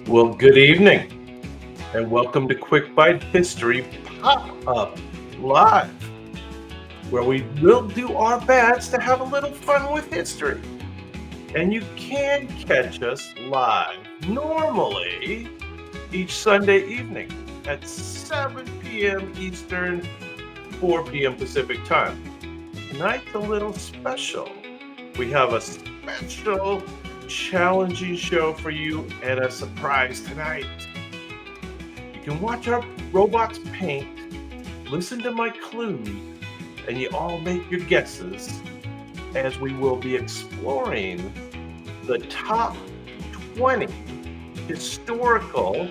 Well, good evening, and welcome to Quick Bite History Pop-Up Live, where we will do our best to have a little fun with history. And you can catch us live normally each Sunday evening at 7 p.m. Eastern, 4 p.m. Pacific time. Tonight's a little special. We have a special challenging show for you and a surprise tonight. You can watch our robots paint, listen to my clues, and you all make your guesses as we will be exploring the top 20 historical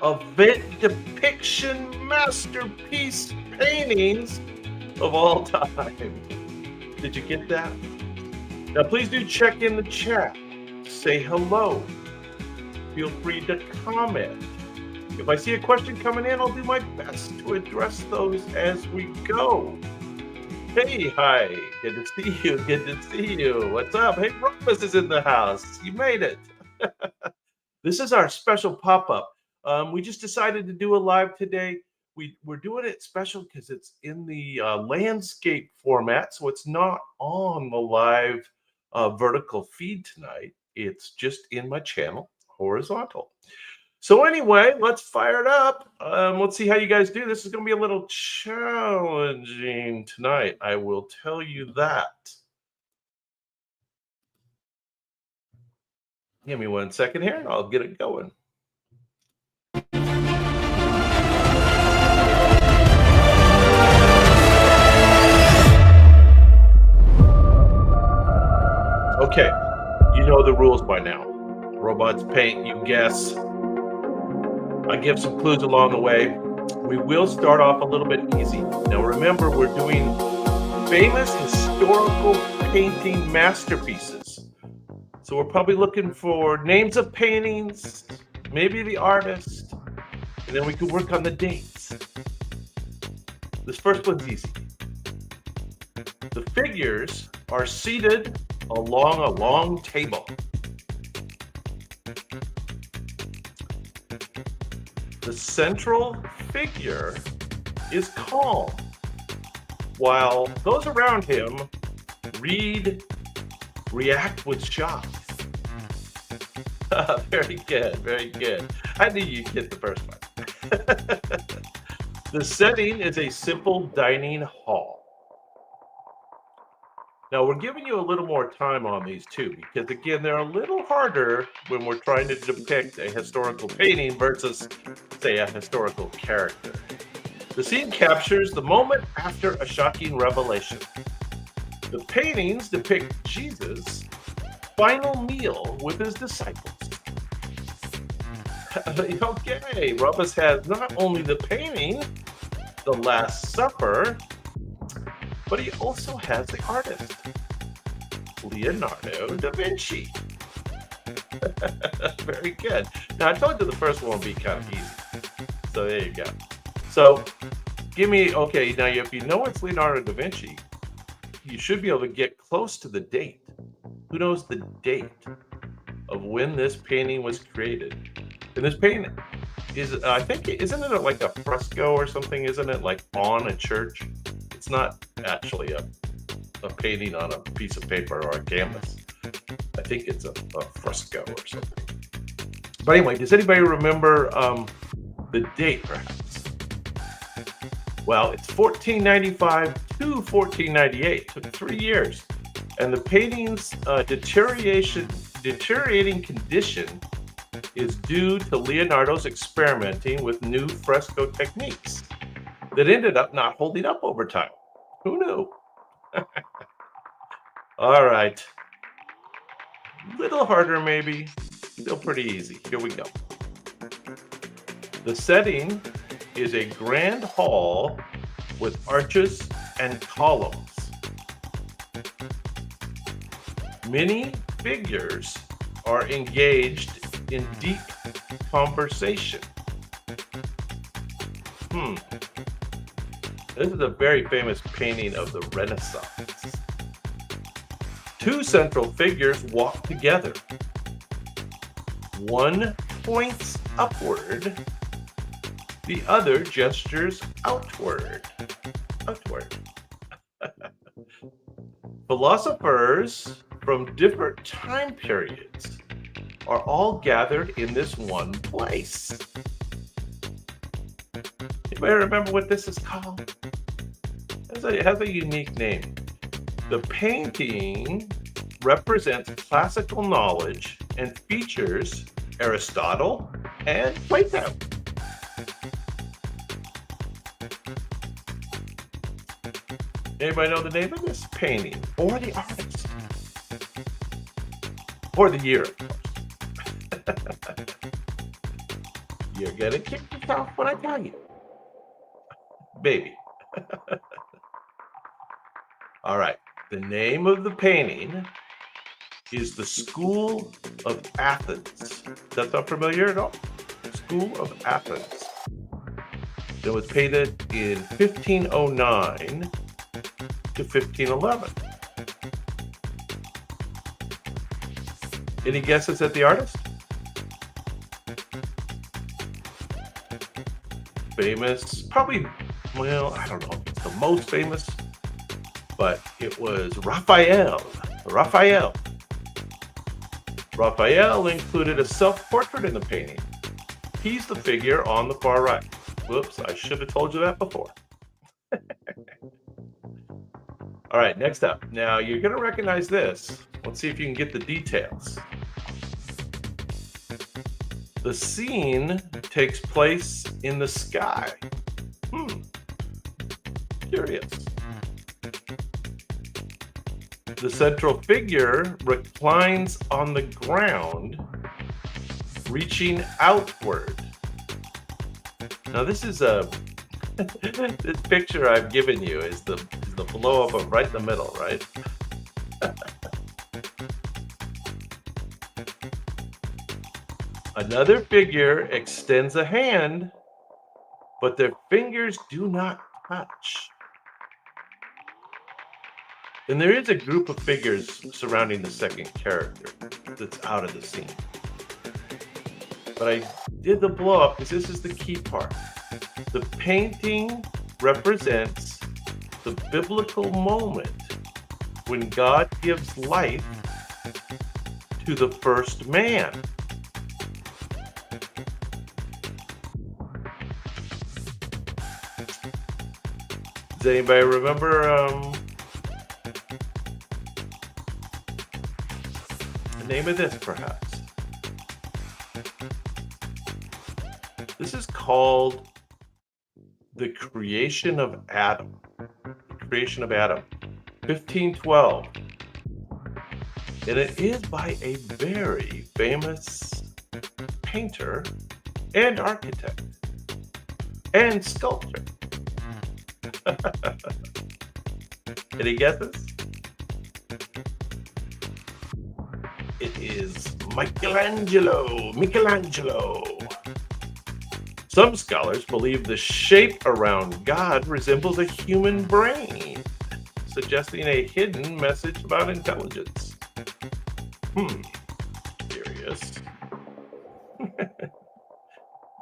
event depiction masterpiece paintings of all time. Did you get that? Now please do check in the chat. Say hello. Feel free to comment. If I see a question coming in, I'll do my best to address those as we go. Hey, hi. Good to see you. Good to see you. What's up? Hey, Rufus is in the house. You made it. This is our special pop-up. We just decided to do a live today. We're doing it special because it's in the landscape format, so it's not on the live vertical feed tonight. It's just in my channel, horizontal. So anyway, let's fire it up. Let's see how you guys do. This is going to be a little challenging tonight. I will tell you that. Give me 1 second here, and I'll get it going. Okay, you know the rules by now. Robots paint, you guess. I give some clues along the way. We will start off a little bit easy. Now remember, we're doing famous historical painting masterpieces. So we're probably looking for names of paintings, maybe the artist, and then we can work on the dates. This first one's easy. The figures are seated along a long table. The central figure is calm, while those around him react with shock. Very good, very good. I knew you'd get the first one. The setting is a simple dining hall. Now, we're giving you a little more time on these too, because again, they're a little harder when we're trying to depict a historical painting versus, say, a historical character. The scene captures the moment after a shocking revelation. The paintings depict Jesus' final meal with his disciples. Okay, Rufus has not only the painting, The Last Supper, but he also has the artist, Leonardo da Vinci. Very good. Now, I told you the first one would be kind of easy. So there you go. So give me, okay, now if you know it's Leonardo da Vinci, you should be able to get close to the date. Who knows the date of when this painting was created? And this painting is, I think, isn't it like a fresco or something? Isn't it like on a church? It's not actually a painting on a piece of paper or a canvas. I think it's a fresco or something. But anyway, does anybody remember the date, perhaps? Well, it's 1495 to 1498. It took 3 years. And the painting's deteriorating condition is due to Leonardo's experimenting with new fresco techniques that ended up not holding up over time. Who knew? All right. Little harder maybe, still pretty easy. Here we go. The setting is a grand hall with arches and columns. Many figures are engaged in deep conversation. This is a very famous painting of the Renaissance. Two central figures walk together. One points upward, the other gestures outward. Outward. Philosophers from different time periods are all gathered in this one place. Anybody remember what this is called? It has a unique name. The painting represents classical knowledge and features Aristotle and Plato. Anybody know the name of this painting or the artist? Or the year, of course. You're gonna kick yourself when I tell you. Baby. All right. The name of the painting is the School of Athens. That's not familiar at all? School of Athens. It was painted in 1509 to 1511. Any guesses at the artist? Famous, probably, well, I don't know if it's the most famous, but it was Raphael. Raphael included a self-portrait in the painting. He's the figure on the far right. Whoops, I should have told you that before. All right, next up. Now, you're going to recognize this. Let's see if you can get the details. The scene takes place in the sky. Curious. The central figure reclines on the ground, reaching outward. Now, this is this picture I've given you is the blow up of right in the middle, right? Another figure extends a hand, but their fingers do not touch. And there is a group of figures surrounding the second character that's out of the scene. But I did the blow up because this is the key part. The painting represents the biblical moment when God gives life to the first man. Does anybody remember the name of this, perhaps? This is called The Creation of Adam. The Creation of Adam, 1512. And it is by a very famous painter and architect and sculptor. Any guesses? It is Michelangelo. Some scholars believe the shape around God resembles a human brain, suggesting a hidden message about intelligence. Curious.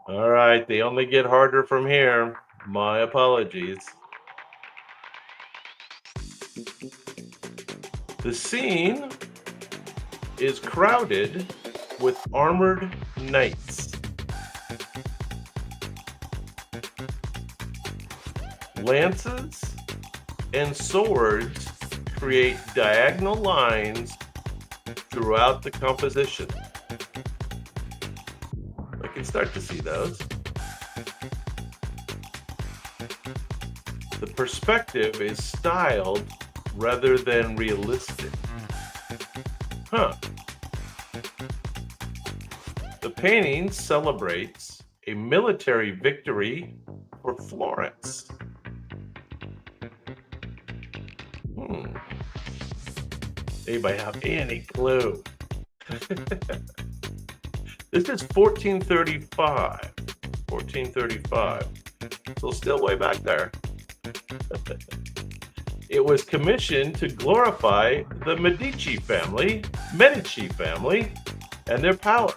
All right, they only get harder from here. My apologies. The scene is crowded with armored knights. Lances and swords create diagonal lines throughout the composition. I can start to see those. The perspective is styled rather than realistic. The painting celebrates a military victory for Florence. Anybody have any clue? This is 1435. 1435. So still way back there. It was commissioned to glorify the Medici family, and their power.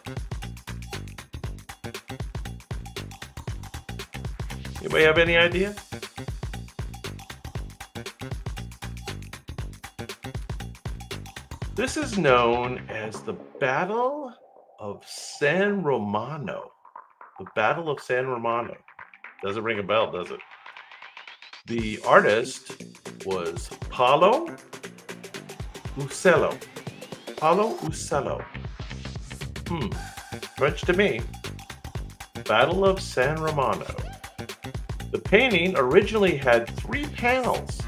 Anybody have any idea? This is known as the Battle of San Romano. The Battle of San Romano. Doesn't ring a bell, does it? The artist was Paolo Uccello. Paolo Uccello. French to me. Battle of San Romano. The painting originally had 3 panels,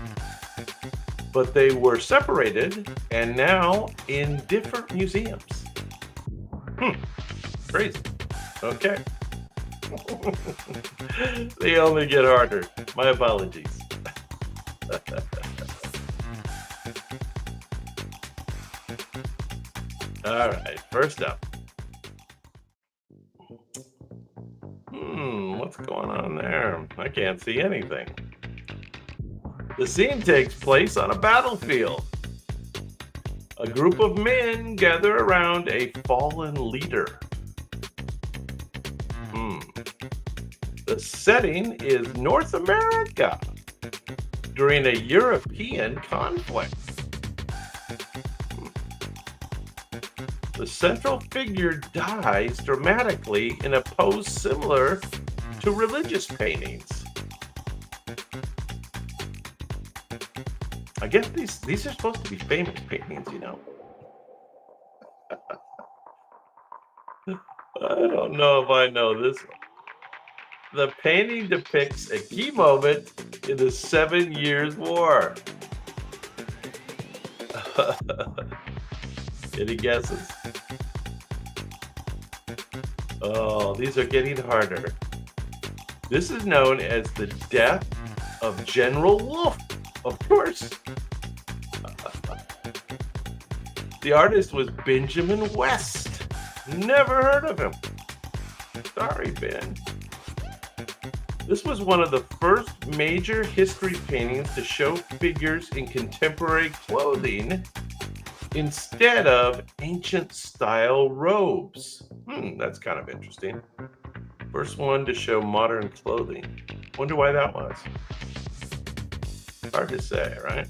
but they were separated and now in different museums. Crazy. Okay. They only get harder. My apologies. All right, first up. What's going on there? I can't see anything. The scene takes place on a battlefield. A group of men gather around a fallen leader. The setting is North America during a European conflict. The central figure dies dramatically in a pose similar to religious paintings. I guess these are supposed to be famous paintings, you know. I don't know if I know this one. The painting depicts a key moment in the 7 Years' War. Any guesses? Oh, these are getting harder. This is known as the death of General Wolfe, of course. The artist was Benjamin West. Never heard of him. Sorry, Ben. This was one of the first major history paintings to show figures in contemporary clothing instead of ancient style robes. That's kind of interesting. First one to show modern clothing. Wonder why that was. Hard to say, right?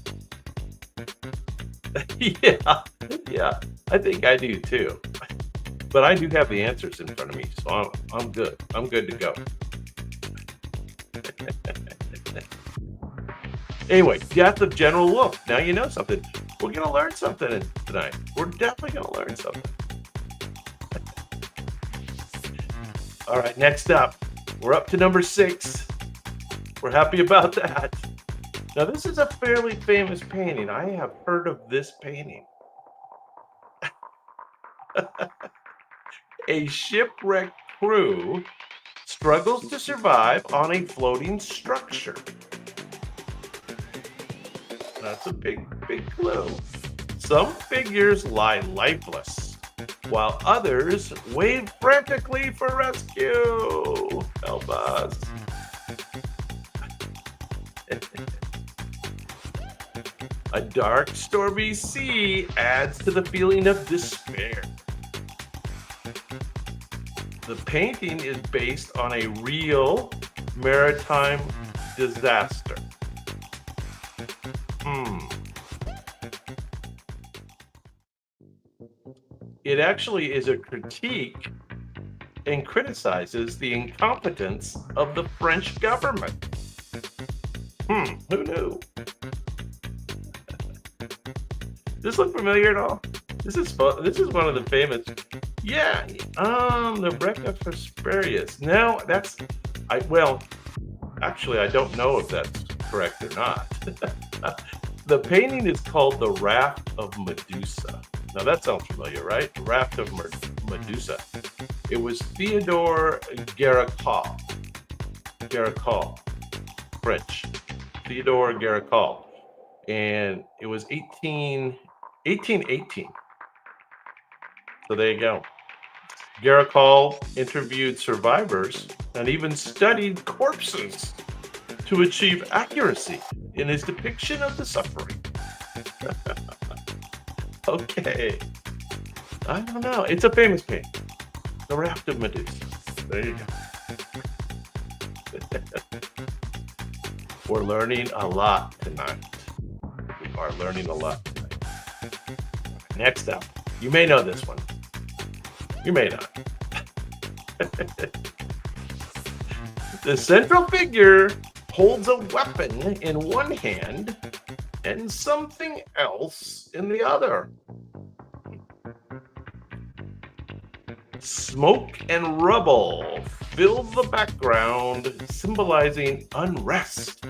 Yeah, I think I do too. But I do have the answers in front of me, so I'm good. I'm good to go. Anyway, death of General Wolfe. Now you know something. We're going to learn something tonight. We're definitely going to learn something. All right, next up. We're up to number 6. We're happy about that. Now, this is a fairly famous painting. I have heard of this painting. A shipwrecked crew struggles to survive on a floating structure. That's a big clue. Some figures lie lifeless, while others wave frantically for rescue. Help us. A dark, stormy sea adds to the feeling of despair. The painting is based on a real maritime disaster. It actually is a critique and criticizes the incompetence of the French government. Who knew? Does this look familiar at all? This is fun. This is one of the famous. Yeah, the Breca Prosperius. No, that's actually, I don't know if that's correct or not. The painting is called The Raft of Medusa. Now that sounds familiar, right? The Raft of Medusa. It was Theodore Guernica, French. Theodore Guernica. And it was 1818. So there you go. Guernica interviewed survivors and even studied corpses to achieve accuracy in his depiction of the suffering. Okay. I don't know. It's a famous painting. The Raft of Medusa. There you go. We're learning a lot tonight. We are learning a lot tonight. Next up, you may know this one. You may not. The central figure holds a weapon in one hand and something else in the other. Smoke and rubble fill the background, symbolizing unrest.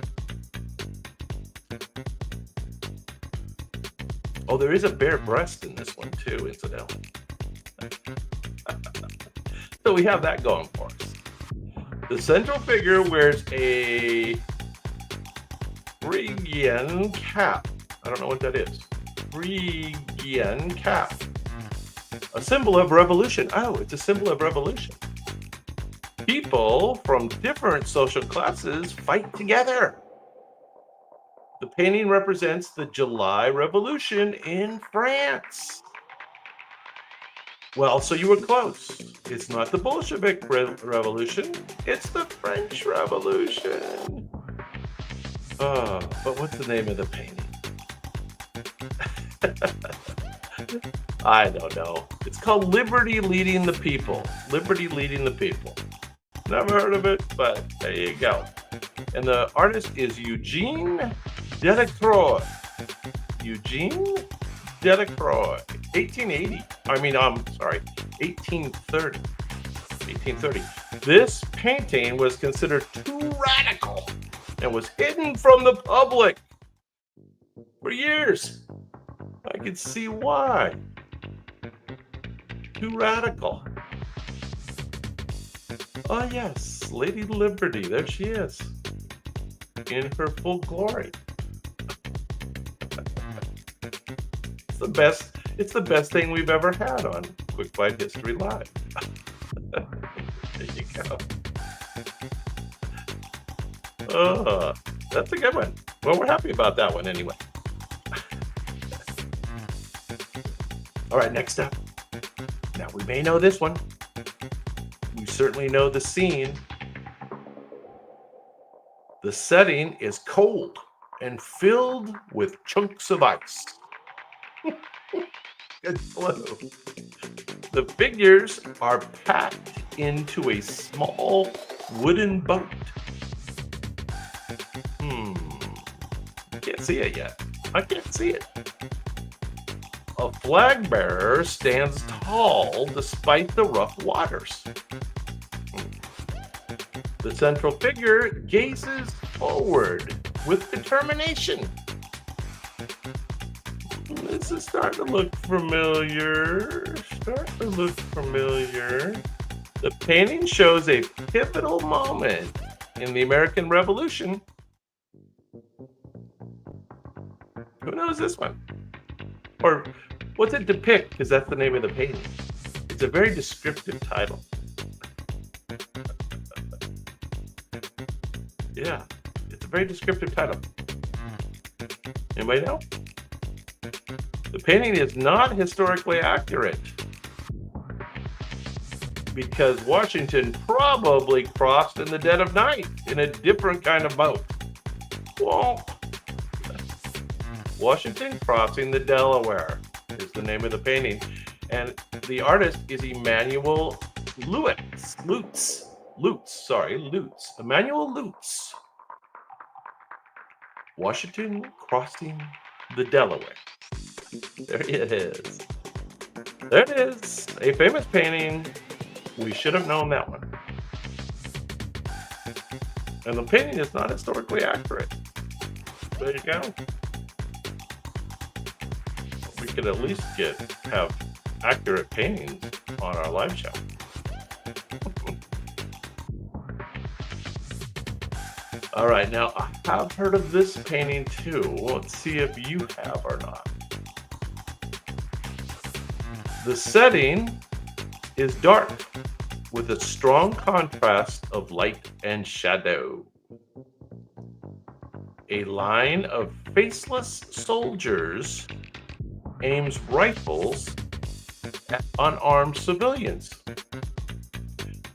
Oh, there is a bare breast in this one too, incidentally. So we have that going for us. The central figure wears a Phrygian cap. I don't know what that is. Phrygian cap. A symbol of revolution. Oh, it's a symbol of revolution. People from different social classes fight together. The painting represents the July Revolution in France. Well, so you were close. It's not the Bolshevik Revolution. It's the French Revolution. But what's the name of the painting? I don't know. It's called Liberty Leading the People. Liberty Leading the People. Never heard of it, but there you go. And the artist is Eugene Delacroix. Eugene Delacroix. 1830. 1830. This painting was considered too radical and was hidden from the public for years. I could see why. Too radical. Oh yes, Lady Liberty, there she is, in her full glory. It's the best thing we've ever had on Quick Bite History Live. There you go. Oh, that's a good one. Well, we're happy about that one anyway. All right, next up. Now, we may know this one. We certainly know the scene. The setting is cold and filled with chunks of ice. It's blue. The figures are packed into a small wooden boat. Can't see it yet. I can't see it. A flag bearer stands tall despite the rough waters. The central figure gazes forward with determination. This is starting to look familiar. The painting shows a pivotal moment in the American Revolution. Who knows this one? Or what's it depict? Because that's the name of the painting. It's a very descriptive title. Yeah, it's a very descriptive title. Anybody know? The painting is not historically accurate because Washington probably crossed in the dead of night in a different kind of boat. Well, Washington Crossing the Delaware is the name of the painting. And the artist is Emmanuel Lutz. Emmanuel Lutz. Washington Crossing the Delaware. There it is. There it is. A famous painting. We should have known that one. And the painting is not historically accurate. There you go. We could at least have accurate paintings on our live show. All right, now I have heard of this painting too. Let's see if you have or not. The setting is dark with a strong contrast of light and shadow. A line of faceless soldiers aims rifles at unarmed civilians.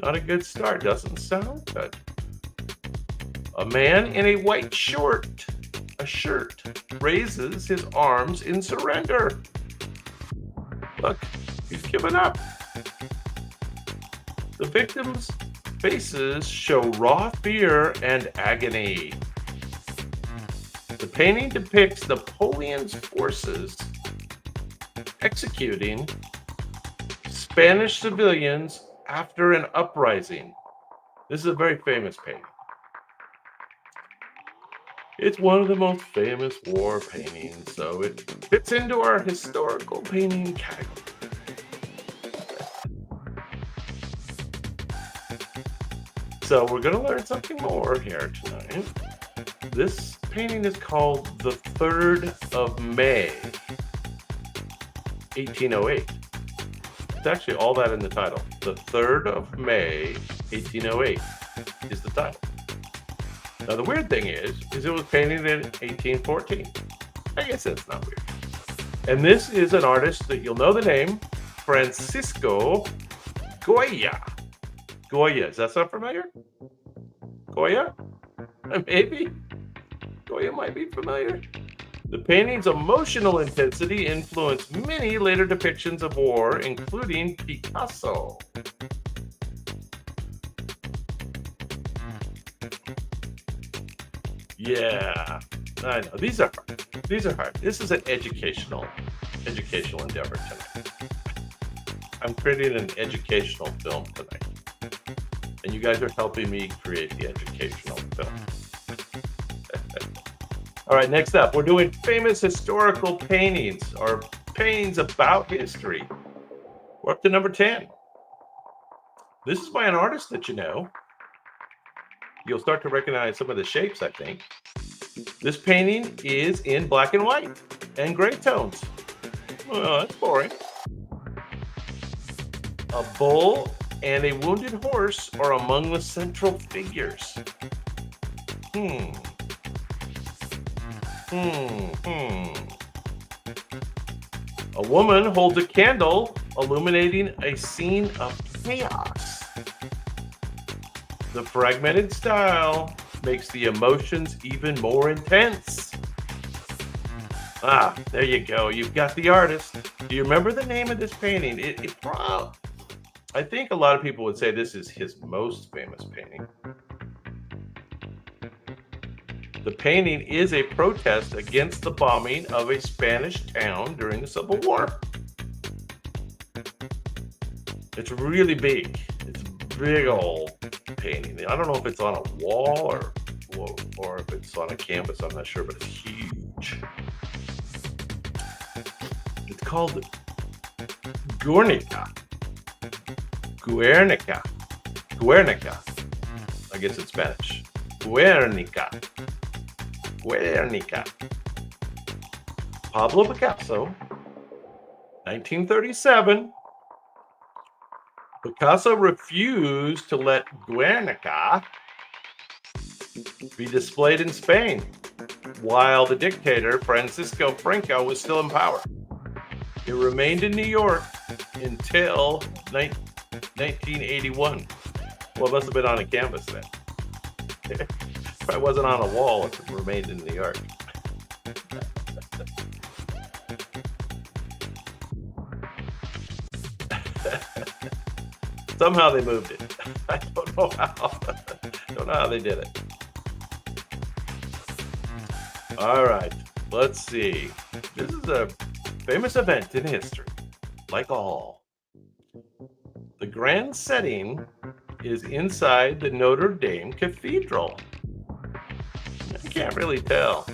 Not a good start, doesn't sound good. A man in a white shirt raises his arms in surrender. Look, he's given up. The victims' faces show raw fear and agony. The painting depicts Napoleon's forces executing Spanish civilians after an uprising. This is a very famous painting. It's one of the most famous war paintings, so it fits into our historical painting category. So we're going to learn something more here tonight. This painting is called The 3rd of May, 1808. It's actually all that in the title. The 3rd of May, 1808 is the title. Now, the weird thing is it was painted in 1814. I guess that's not weird. And this is an artist that you'll know the name, Francisco Goya. Goya, does that sound familiar? Goya? Maybe. Goya might be familiar. The painting's emotional intensity influenced many later depictions of war, including Picasso. Yeah, I know. These are hard. This is an educational endeavor tonight. I'm creating an educational film tonight. And you guys are helping me create the educational film. All right, next up, we're doing famous historical paintings, or paintings about history. We're up to number 10. This is by an artist that you know. You'll start to recognize some of the shapes, I think. This painting is in black and white and gray tones. Well, that's boring. A bull and a wounded horse are among the central figures. A woman holds a candle illuminating a scene of chaos. The fragmented style makes the emotions even more intense. Ah, there you go. You've got the artist. Do you remember the name of this painting? I think a lot of people would say this is his most famous painting. The painting is a protest against the bombing of a Spanish town during the Civil War. It's really big. It's a big old painting. I don't know if it's on a wall or if it's on a canvas. I'm not sure, but it's huge. It's called Guernica. Guernica. I guess it's Spanish. Guernica. Pablo Picasso, 1937. Picasso refused to let Guernica be displayed in Spain while the dictator Francisco Franco was still in power. It remained in New York until 1981. Well, it must have been on a canvas then. If I wasn't on a wall, it remained in New York. Somehow they moved it. I don't know how. Don't know how they did it. All right, let's see. This is a famous event in history, like all. The grand setting is inside the Notre Dame Cathedral. I can't really tell.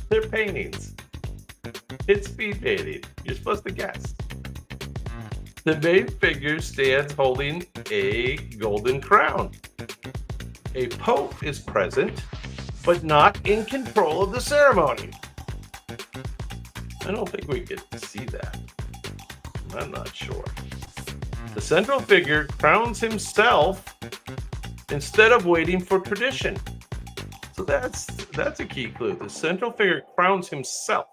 They're paintings. It's speed painting. You're supposed to guess. The main figure stands holding a golden crown. A pope is present, but not in control of the ceremony. I don't think we get to see that. I'm not sure. The central figure crowns himself instead of waiting for tradition. So that's a key clue. The central figure crowns himself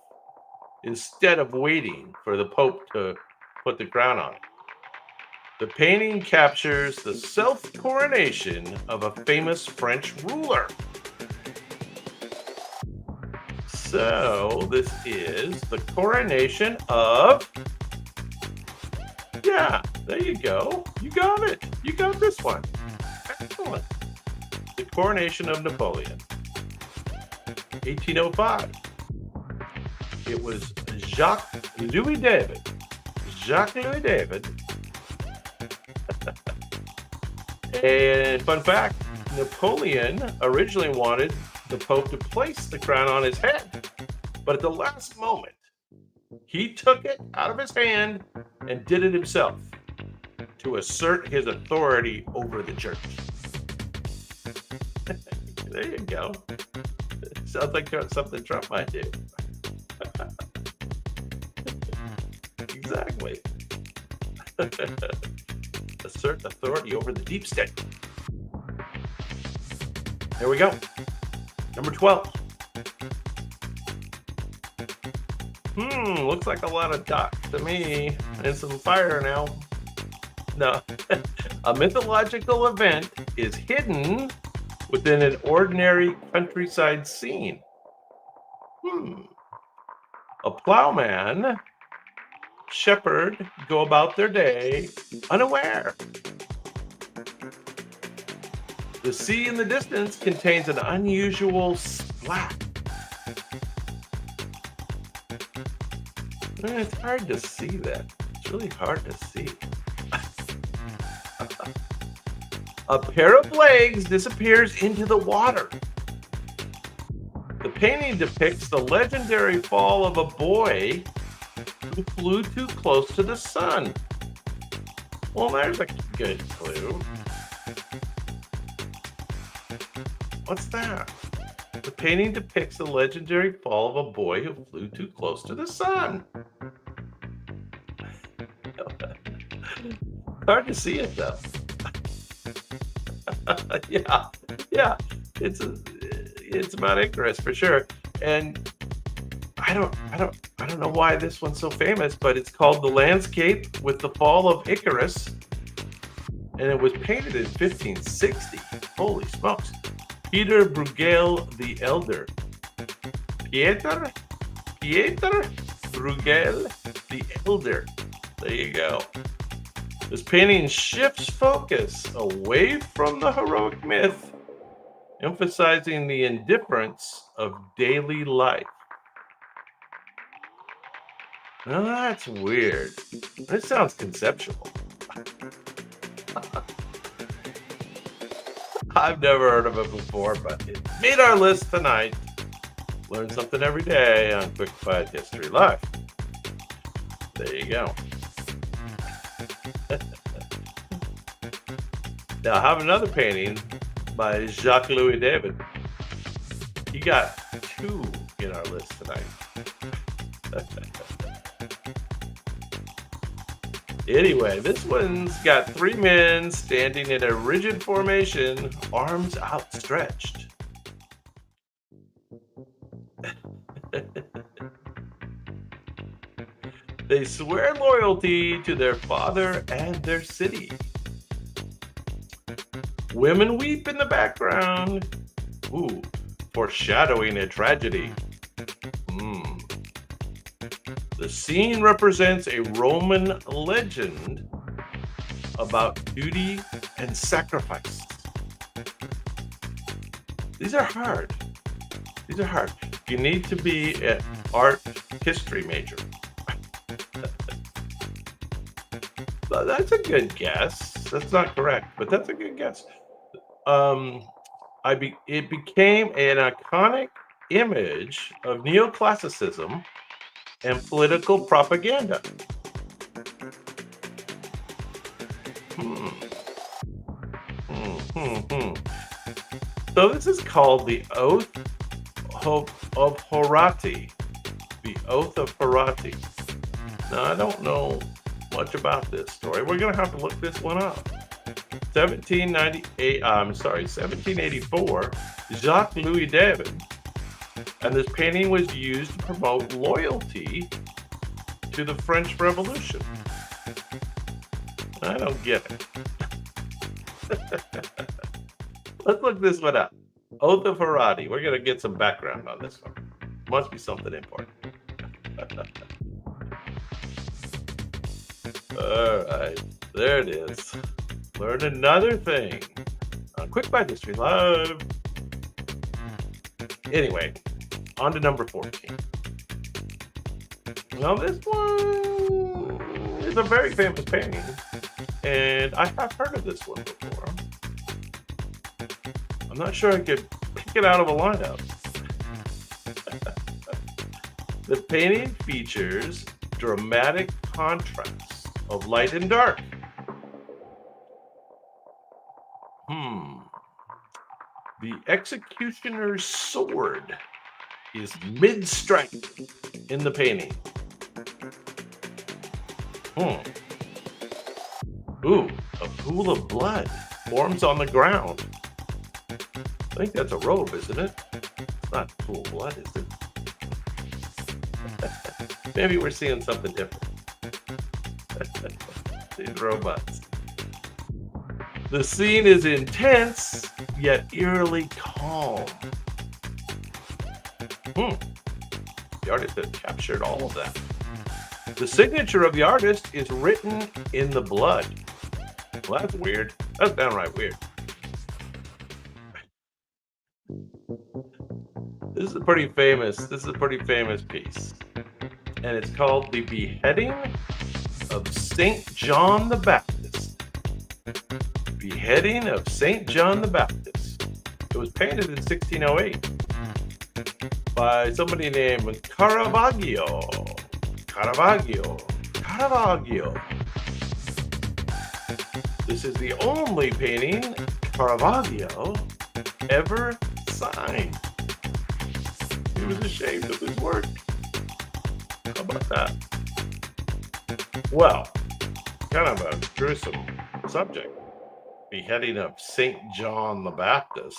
instead of waiting for the Pope to put the crown on. The painting captures the self-coronation of a famous French ruler. So this is the coronation of, yeah, there you go. You got it. You got this one. Excellent. The coronation of Napoleon. 1805. It was Jacques Louis David. Jacques Louis David. And fun fact, Napoleon originally wanted the Pope to place the crown on his head. But at the last moment, he took it out of his hand and did it himself to assert his authority over the church. There you go. Sounds like something Trump might do. Exactly. Assert authority over the deep state. There we go. Number 12. Looks like a lot of dots to me. And some fire now. No. A mythological event is hidden within an ordinary countryside scene. A plowman, shepherd go about their day unaware. The sea in the distance contains an unusual splat. It's hard to see that. It's really hard to see. A pair of legs disappears into the water. The painting depicts the legendary fall of a boy who flew too close to the sun. Well, there's a good clue. What's that? The painting depicts the legendary fall of a boy who flew too close to the sun. Hard to see it though. Yeah, it's about Icarus for sure. And I don't know why this one's so famous, but it's called The Landscape with the Fall of Icarus, and it was painted in 1560. Holy smokes! Peter Bruegel the Elder. Pieter Bruegel the Elder. There you go. This painting shifts focus away from the heroic myth, emphasizing the indifference of daily life. Now that's weird. This sounds conceptual. I've never heard of it before, but it made our list tonight. Learn something every day on Quick Bite History Live. There you go. Now I have another painting by Jacques Louis David. He got 2 in our list tonight. Anyway, this one's got 3 men standing in a rigid formation, arms outstretched. They swear loyalty to their father and their city. Women weep in the background. Ooh, foreshadowing a tragedy. The scene represents a Roman legend about duty and sacrifice. These are hard. You need to be an art history major. That's a good guess. That's not correct, but that's a good guess. It became an iconic image of neoclassicism and political propaganda. So this is called the Oath of Horati. The Oath of Horati. Now, I don't know much about this story. We're going to have to look this one up. 1784, Jacques Louis David. And this painting was used to promote loyalty to the French Revolution. I don't get it. Let's look this one up. Oath of Haradi. We're going to get some background on this one. Must be something important. All right. There it is. Learn another thing on Quick Bite History Live. Anyway, on to number 14. Now, this one is a very famous painting, and I have heard of this one before. I'm not sure I could pick it out of a lineup. The painting features dramatic contrasts of light and dark. The executioner's sword is mid-strike in the painting. Ooh, a pool of blood forms on the ground. I think that's a robe, isn't it? It's not a pool of blood, is it? Maybe we're seeing something different. These robots. The scene is intense, yet eerily calm. The artist has captured all of that. The signature of the artist is written in the blood. Well, that's weird. That's downright weird. This is a pretty famous piece. And it's called The Beheading of St. John the Baptist. Beheading of St. John the Baptist. It was painted in 1608 by somebody named Caravaggio. This is the only painting Caravaggio ever signed. He was ashamed of his work. How about that? Well, kind of a gruesome subject. Beheading of St. John the Baptist.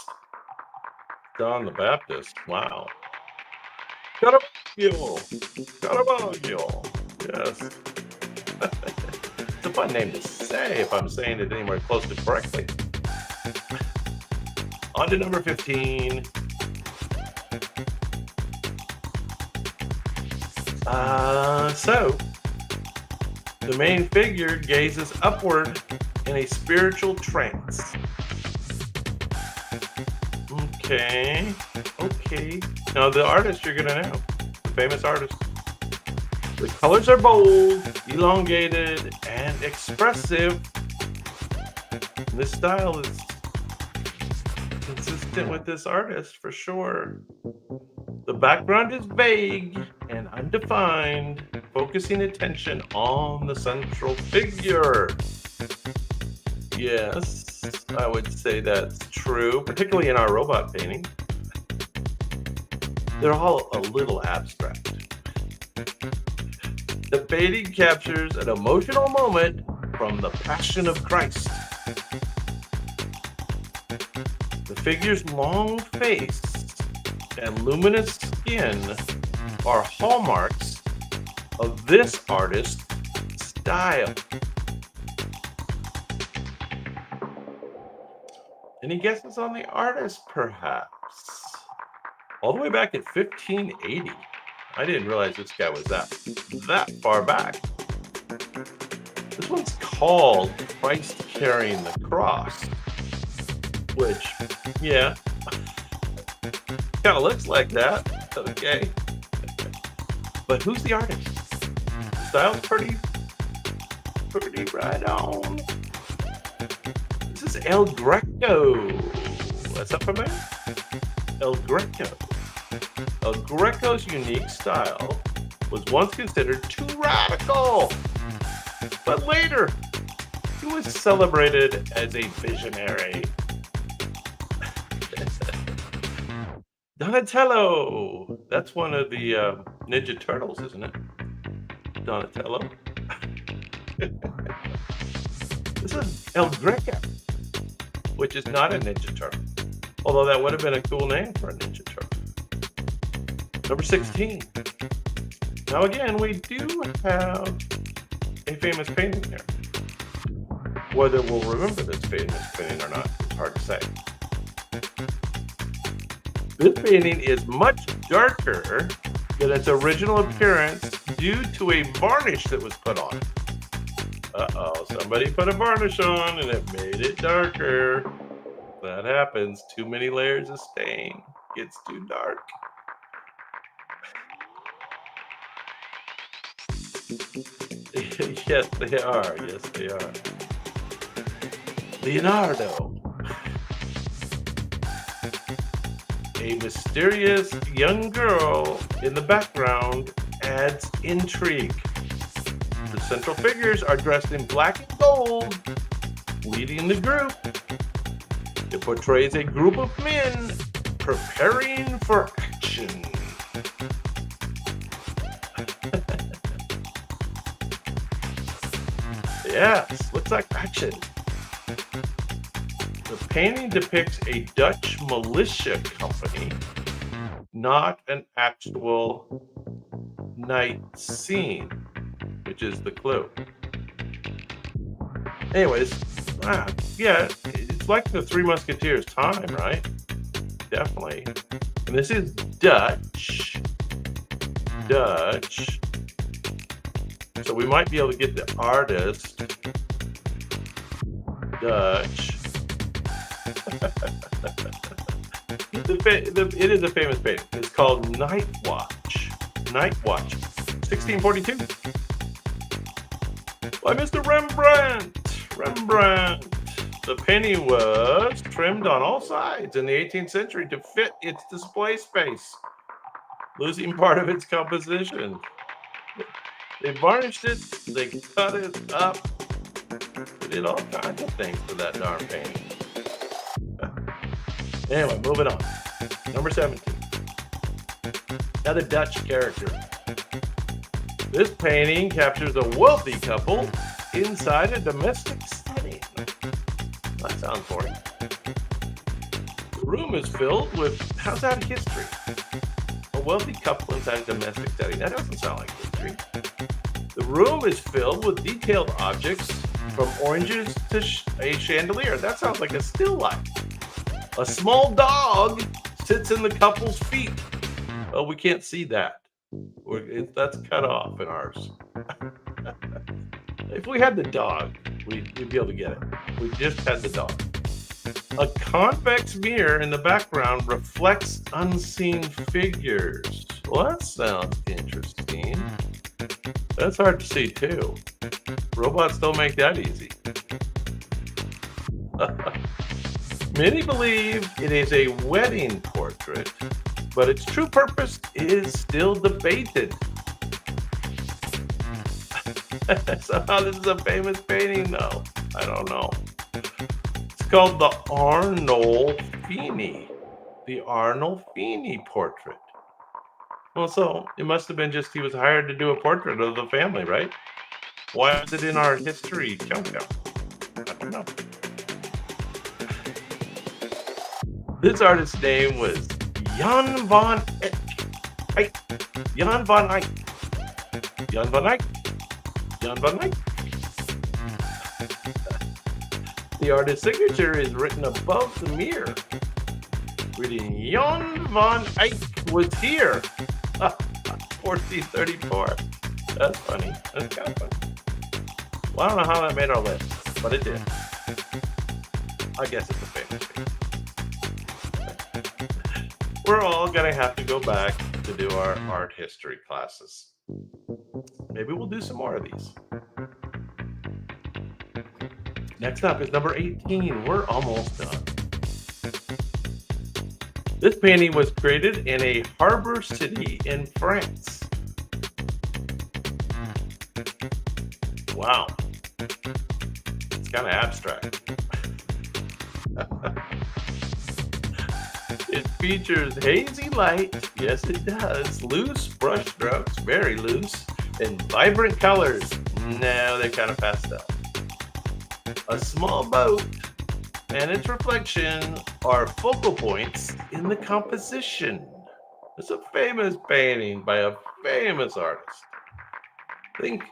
John the Baptist, wow. Caravaggio. Yes. It's a fun name to say if I'm saying it anywhere close to correctly. On to number 15. So, the main figure gazes upward in a spiritual trance. Okay. Now, the artist you're going to know, the famous artist. The colors are bold, elongated, and expressive. This style is consistent with this artist for sure. The background is vague and undefined, focusing attention on the central figure. Yes, I would say that's true, particularly in our robot painting. They're all a little abstract. The painting captures an emotional moment from the Passion of Christ. The figure's long face and luminous skin are hallmarks of this artist's style. Any guesses on the artist, perhaps? All the way back at 1580. I didn't realize this guy was that far back. This one's called Christ Carrying the Cross, which, yeah, kind of looks like that. Okay. But who's the artist? The style's pretty right on. This is El Greco. That's that familiar? El Greco. El Greco's unique style was once considered too radical, but later he was celebrated as a visionary. Donatello. That's one of the Ninja Turtles, isn't it? Donatello. This is El Greco, which is not a Ninja Turtle. Although that would have been a cool name for a Ninja Turtle. Number 16. Now again, we do have a famous painting here. Whether we'll remember this famous painting or not, it's hard to say. This painting is much darker than its original appearance due to a varnish that was put on. Uh-oh, somebody put a varnish on and it made it darker. That happens. Too many layers of stain. Gets too dark. Yes, they are. Yes, they are. Leonardo. A mysterious young girl in the background adds intrigue. The central figures are dressed in black and gold, leading the group. It portrays a group of men preparing for action. Yes, looks like action. The painting depicts a Dutch militia company, not an actual night scene, which is the clue. Anyways, yeah, it's like the Three Musketeers time, right? Definitely. And this is Dutch. So we might be able to get the artist. Dutch. It is a famous painting. It's called Night Watch. Night Watch. 1642. By Mr. Rembrandt. The painting was trimmed on all sides in the 18th century to fit its display space, losing part of its composition. They varnished it, they cut it up, they did all kinds of things to that darn painting. Anyway, moving on. Number 17. Another Dutch character. This painting captures a wealthy couple inside a domestic setting. That sounds boring. The room is filled with, how's that history? A wealthy couple inside a domestic setting. That doesn't sound like history. The room is filled with detailed objects from oranges to a chandelier. That sounds like a still life. A small dog sits in the couple's feet. Oh, we can't see that. That's cut off in ours. If we had the dog, we'd be able to get it. We just had the dog. A convex mirror in the background reflects unseen figures. Well, that sounds interesting. That's hard to see, too. Robots don't make that easy. Many believe it is a wedding portrait, but its true purpose is still debated. Somehow this is a famous painting, though. I don't know. It's called the Arnolfini. The Arnolfini portrait. Well, so it must have been just he was hired to do a portrait of the family, right? Why is it in our history countdown? I don't know. This artist's name was Jan van Eyck. Jan van Eyck. Jan van Eyck. Jan van Eyck. The artist's signature is written above the mirror, reading Jan van Eyck was here. 1434. That's funny. That's kind of funny. Well, I don't know how that made our list, but it did. I guess it's a famous thing. We're all going to have to go back to do our art history classes. Maybe we'll do some more of these. Next up is number 18. We're almost done. This painting was created in a harbor city in France. Wow. It's kind of abstract. It features hazy light, yes it does, loose brush strokes, very loose, and vibrant colors. No, they're kind of pastel. A small boat and its reflection are focal points in the composition. It's a famous painting by a famous artist. Think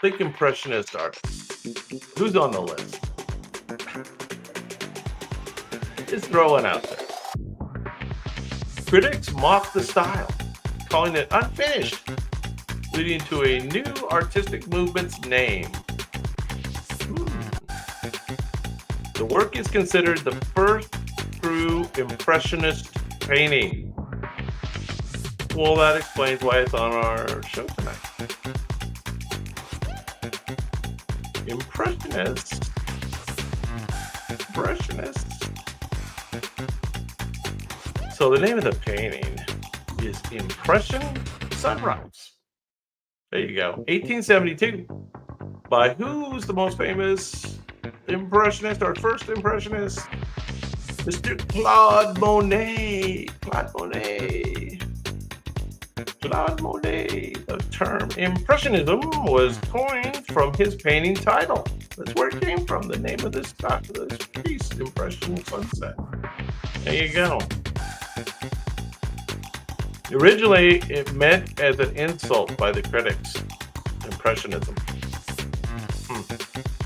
Impressionist artist. Who's on the list? Just throw one out there. Critics mock the style, calling it unfinished, leading to a new artistic movement's name. The work is considered the first true Impressionist painting. Well, that explains why it's on our show tonight. Impressionists. So the name of the painting is Impression Sunrise. There you go. 1872. By who's the most famous impressionist or first impressionist? Mr. Claude Monet. The term Impressionism was coined from his painting title. That's where it came from, the name of this piece, Impression Sunset. There you go. Originally, it meant as an insult by the critics. Impressionism.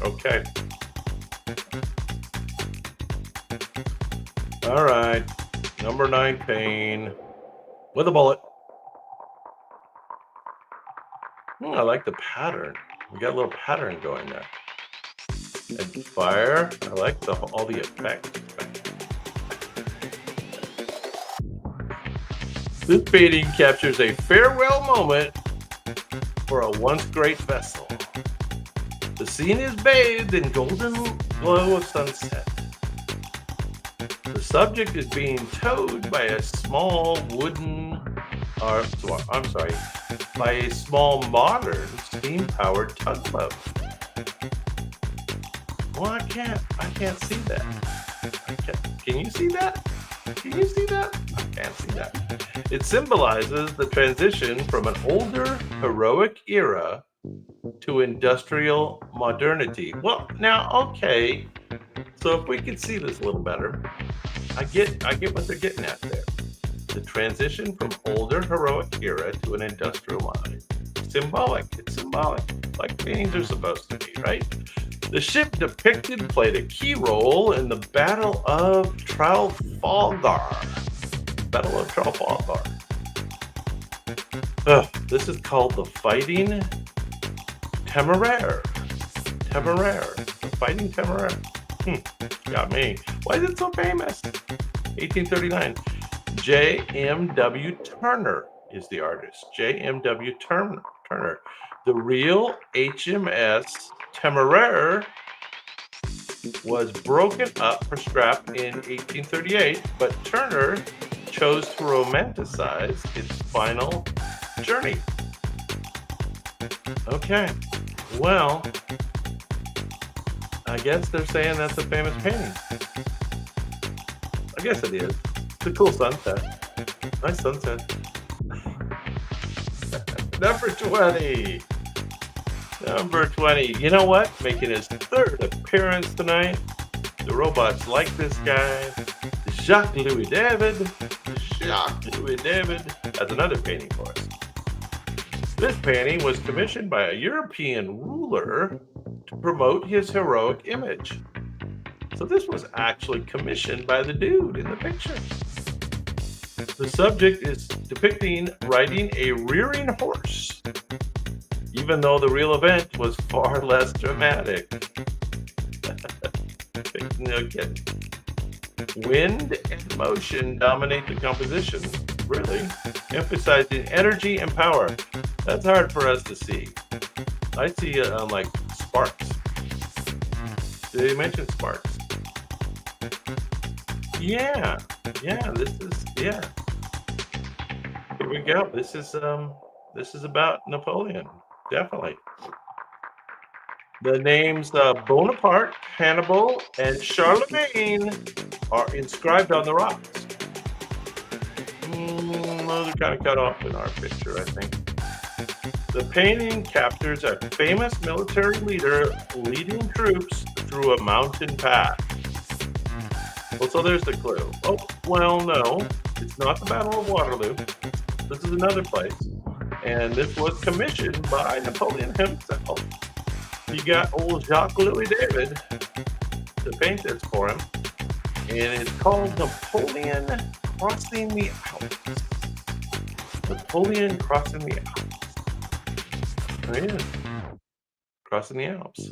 Okay. All right. Number 9 pane with a bullet. I like the pattern. We got a little pattern going there. And fire. I like all the effects. This painting captures a farewell moment for a once great vessel. The scene is bathed in golden glow of sunset. The subject is being towed by a small by a small modern steam-powered tugboat. Well, I can't see that. Can you see that? I can't see that. It symbolizes the transition from an older, heroic era to industrial modernity. Well, now, okay. So if we could see this a little better, I get what they're getting at there. The transition from older, heroic era to an industrial modernity. Symbolic. It's symbolic, like paintings are supposed to be, right? The ship depicted played a key role in the Battle of Trafalgar. This is called the Fighting Temeraire. The Fighting Temeraire. Got me. Why is it so famous? 1839. J.M.W. Turner is the artist. J.M.W. Turner. The real HMS Temeraire was broken up for scrap in 1838, but Turner chose to romanticize its final journey. Okay, well, I guess they're saying that's a famous painting. I guess it is. It's a cool sunset. Nice sunset. Number 20. You know what? Making his third appearance tonight. The robots like this guy. Jacques-Louis David. That's another painting for us. This painting was commissioned by a European ruler to promote his heroic image. So this was actually commissioned by the dude in the picture. The subject is depicting riding a rearing horse, even though the real event was far less dramatic. No kidding. Wind and motion dominate the composition, really, emphasizing energy and power. That's hard for us to see. I see like sparks. Did they mention sparks? Yeah. Here we go. This is about Napoleon, definitely. The names Bonaparte, Hannibal, and Charlemagne are inscribed on the rocks. Those are kind of cut off in our picture, I think. The painting captures a famous military leader leading troops through a mountain path. Well, so there's the clue. Oh, well, no, it's not the Battle of Waterloo. This is another place. And this was commissioned by Napoleon himself. You got old Jacques Louis David to paint this for him. And it's called Napoleon Crossing the Alps. Napoleon Crossing the Alps. There he is. Crossing the Alps.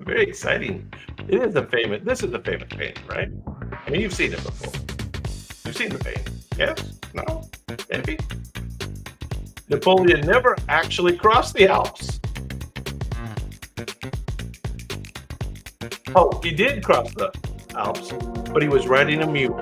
Very exciting. This is a famous painting, right? I mean, you've seen it before. You've seen the painting. Yes? No? Maybe? Napoleon never actually crossed the Alps. Oh, he did cross the Alps, but he was riding a mule.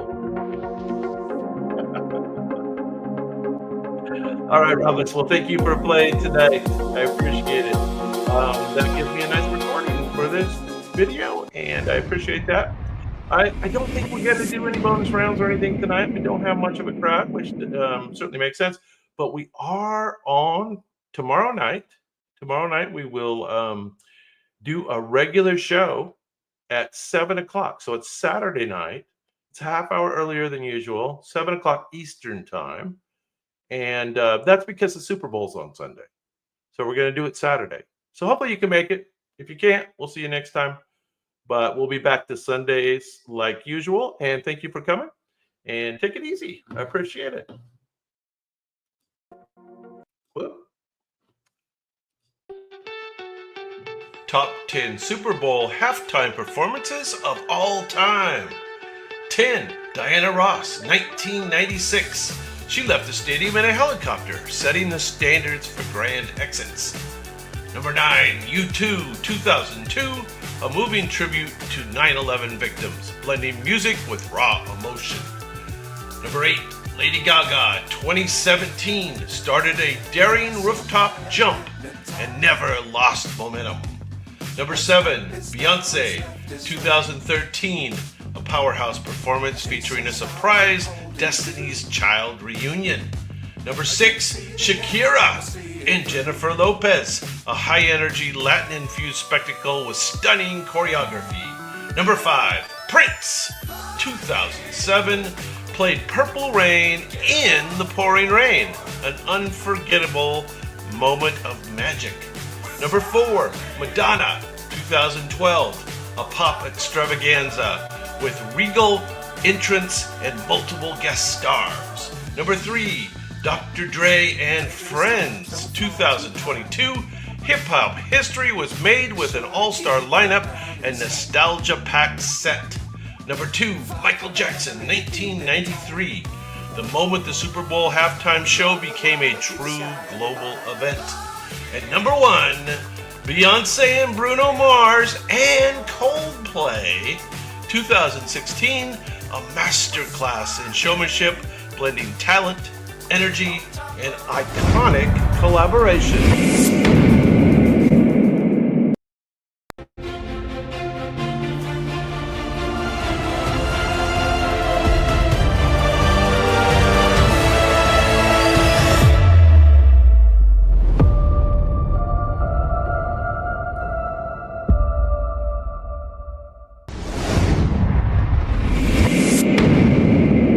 All right, Robins. Well, thank you for playing tonight. I appreciate it. That gives me a nice recording for this video, and I appreciate that. I don't think we're going to do any bonus rounds or anything tonight. We don't have much of a crowd, which certainly makes sense. But we are on tomorrow night. Tomorrow night we will do a regular show at 7 o'clock. So it's Saturday night. It's a half hour earlier than usual, 7 o'clock Eastern time. And that's because the Super Bowl's on Sunday. So we're going to do it Saturday. So hopefully you can make it. If you can't, we'll see you next time. But we'll be back to Sundays like usual. And thank you for coming. And take it easy. I appreciate it. Whoop. Top 10 Super Bowl halftime performances of all time. 10. Diana Ross, 1996. She left the stadium in a helicopter, setting the standards for grand exits. Number 9. U2, 2002. A moving tribute to 9/11 victims, blending music with raw emotion. Number 8. Lady Gaga, 2017, started a daring rooftop jump and never lost momentum. Number 7, Beyonce, 2013, a powerhouse performance featuring a surprise Destiny's Child reunion. Number 6, Shakira and Jennifer Lopez, a high-energy Latin-infused spectacle with stunning choreography. Number 5, Prince, 2007, played Purple Rain in the pouring rain, an unforgettable moment of magic. Number 4, Madonna, 2012, a pop extravaganza with regal entrance and multiple guest stars. Number 3, Dr. Dre and Friends, 2022, hip-hop history was made with an all-star lineup and nostalgia-packed set. Number 2, Michael Jackson, 1993, the moment the Super Bowl halftime show became a true global event. And number 1, Beyonce and Bruno Mars and Coldplay, 2016, a masterclass in showmanship, blending talent, energy, and iconic collaboration.